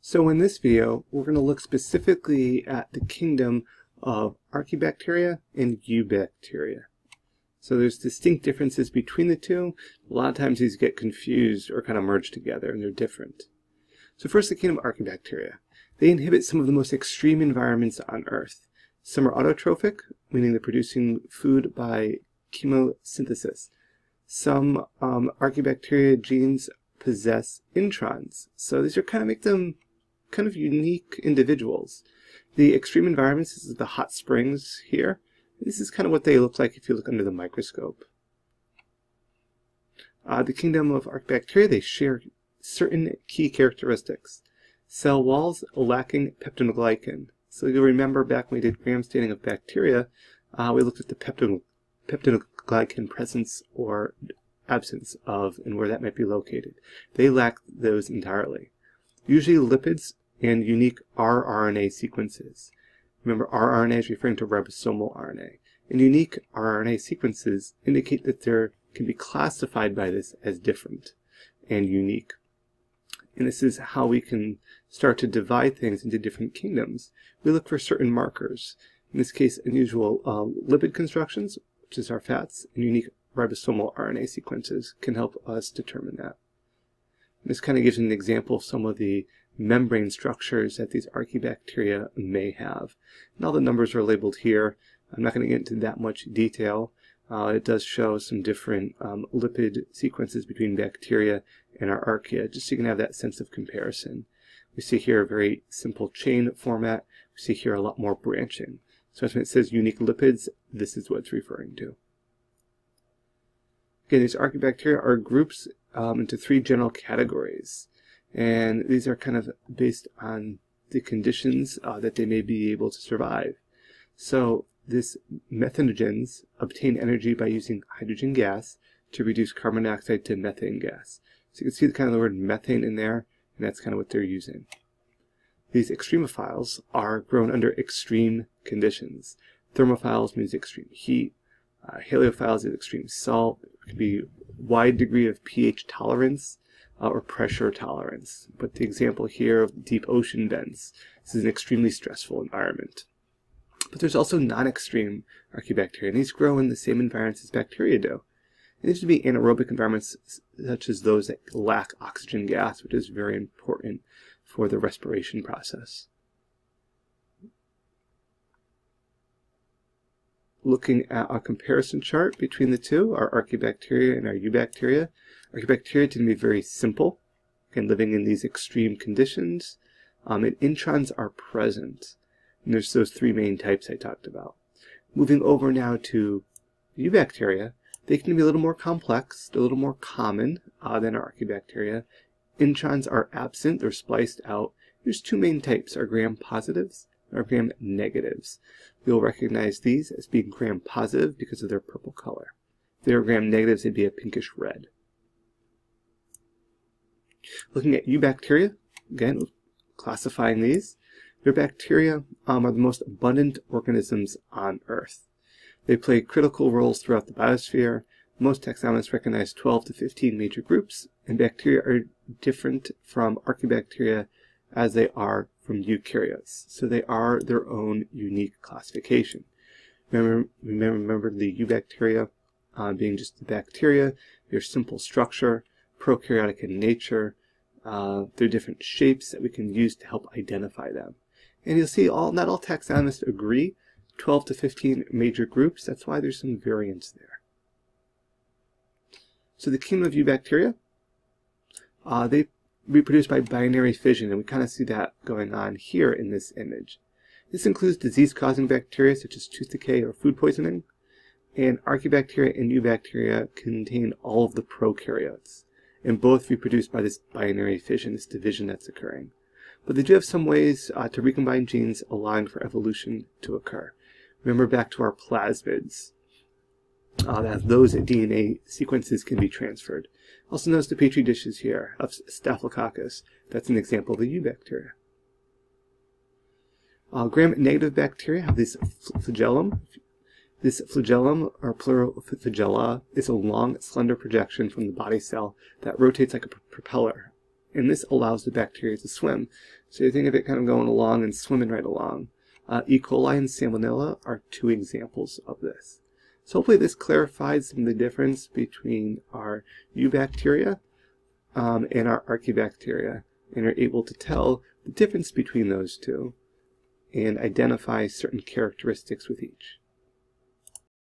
So in this video, we're going to look specifically at the kingdom of Archaebacteria and Eubacteria. So there's distinct differences between the two. A lot of times these get confused or kind of merged together, and they're different. So first, the kingdom of Archaebacteria. They inhabit some of the most extreme environments on Earth. Some are autotrophic, meaning they're producing food by chemosynthesis. Some Archaebacteria genes possess introns. So these are make them kind of unique individuals. The extreme environments, this is the hot springs here. This is kind of what they look like if you look under the microscope. The kingdom of Archaebacteria, they share certain key characteristics. Cell walls lacking peptidoglycan. So you'll remember back when we did gram staining of bacteria, we looked at the peptidoglycan presence or absence of and where that might be located. They lack those entirely. Usually lipids and unique rRNA sequences. Remember, rRNA is referring to ribosomal RNA. And unique rRNA sequences indicate that they can be classified by this as different and unique. And this is how we can start to divide things into different kingdoms. We look for certain markers. In this case, unusual lipid constructions, which is our fats, and unique ribosomal RNA sequences can help us determine that. And this kind of gives an example of some of the membrane structures that these Archaebacteria may have. And all the numbers are labeled here. I'm not going to get into that much detail. It does show some different lipid sequences between bacteria and our archaea, just so you can have that sense of comparison. We see here a very simple chain format. We see here a lot more branching. So when it says unique lipids, this is what it's referring to. Again, these Archaebacteria are groups into three general categories. And these are kind of based on the conditions that they may be able to survive. So this methanogens obtain energy by using hydrogen gas to reduce carbon dioxide to methane gas. So you can see the word methane in there, and that's kind of what they're using. These extremophiles are grown under extreme conditions. Thermophiles means extreme heat. Haliophiles is extreme salt. It could be wide degree of pH tolerance or pressure tolerance. But the example here of deep ocean vents, this is an extremely stressful environment. But there's also non-extreme Archaebacteria, and these grow in the same environments as bacteria do. And these would be anaerobic environments such as those that lack oxygen gas, which is very important for the respiration process. Looking at a comparison chart between the two, our Archaebacteria and our Eubacteria. Archaebacteria tend to be very simple, and living in these extreme conditions, and introns are present. And there's those three main types I talked about. Moving over now to Eubacteria, they can be a little more complex, a little more common than our Archaebacteria. Introns are absent, they're spliced out. There's two main types, our gram-positives and our gram-negatives. You'll recognize these as being gram-positive because of their purple color. If they were gram-negatives, they'd be a pinkish red. Looking at Eubacteria, again, classifying these, their bacteria are the most abundant organisms on Earth. They play critical roles throughout the biosphere. Most taxonomists recognize 12 to 15 major groups, and bacteria are different from Archaebacteria as they are from eukaryotes. So they are their own unique classification. Remember the Eubacteria being just the bacteria, their simple structure, prokaryotic in nature, their different shapes that we can use to help identify them. And you'll see not all taxonomists agree, 12 to 15 major groups. That's why there's some variance there. So the kingdom of Eubacteria, they reproduce by binary fission, and we kind of see that going on here in this image. This includes disease-causing bacteria such as tooth decay or food poisoning, and Archaebacteria and Eubacteria contain all of the prokaryotes, and both reproduce by this binary fission, this division that's occurring. But they do have some ways to recombine genes allowing for evolution to occur. Remember back to our plasmids, that those DNA sequences can be transferred. Also notice the petri dishes here of Staphylococcus. That's an example of the Eubacteria. Gram-negative bacteria have this flagellum. This flagellum, or plural flagella, is a long, slender projection from the body cell that rotates like a propeller and this allows the bacteria to swim. So you think of it kind of going along and swimming right along. E. coli and Salmonella are two examples of this. So hopefully this clarifies some of the difference between our Eubacteria and our Archaebacteria, and are able to tell the difference between those two and identify certain characteristics with each.